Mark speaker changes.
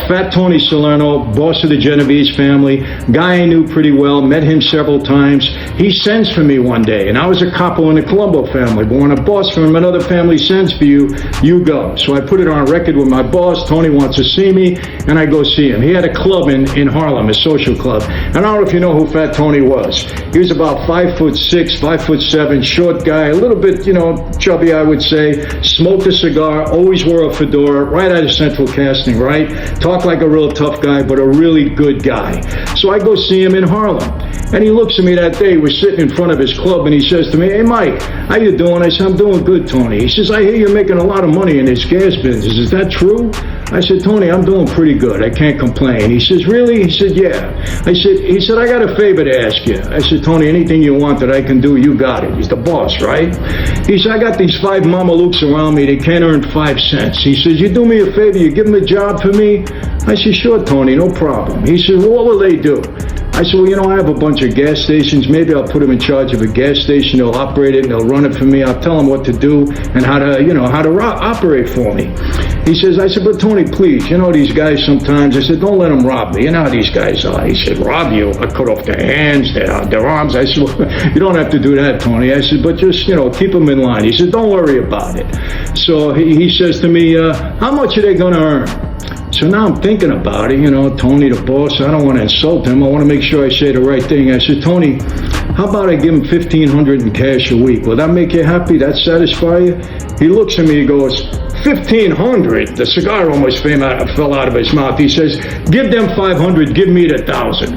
Speaker 1: Fat Tony Salerno, boss of the Genovese family, guy I knew pretty well, met him several times. He sends for me one day, and I was a capo in the Colombo family, but when a boss from another family sends for you, you go. So I put it on record with my boss. Tony wants to see me, and I go see him. He had a club in Harlem, a social club. And I don't know if you know who Fat Tony was. He was about 5'6", 5'7", short guy, a little bit, chubby, I would say. Smoked a cigar, always wore a fedora, right out of Central Casting, right? Talked like a real tough guy, but a really good guy. So I go see him in Harlem. And he looks at me that day. We're sitting in front of his club, and he says to me, "Hey, Mike, how you doing?" I said, "I'm doing good, Tony." He says, "I hear you're making a lot of money in this gas business. Is that true?" I said, "Tony, I'm doing pretty good. I can't complain." He says, "Really?" He said, "Yeah." He said, "I got a favor to ask you." I said, "Tony, anything you want that I can do, you got it." He's the boss, right? He said, "I got these 5 mamalukes around me. They can't earn 5 cents. He says, "You do me a favor, you give them a job for me?" I said, "Sure, Tony, no problem." He said, "Well, what will they do?" I said, "Well, I have a bunch of gas stations. Maybe I'll put them in charge of a gas station. They'll operate it and they'll run it for me. I'll tell them what to do and how to operate for me." He says, I said, "But Tony, please, these guys sometimes," I said, "don't let them rob me. You know how these guys are." He said, "Rob you? I cut off their hands, their arms." I said, "Well, you don't have to do that, Tony." I said, "But just, keep them in line." He said, "Don't worry about it." So he says to me, "How much are they going to earn?" So now I'm thinking about it, Tony, the boss, I don't want to insult him. I want to make sure I say the right thing. I said, "Tony, how about I give him $1,500 in cash a week? Will that make you happy? That satisfy you?" He looks at me, he goes, "$1,500? The cigar almost fell out of his mouth. He says, "Give them $500, give me the $1,000.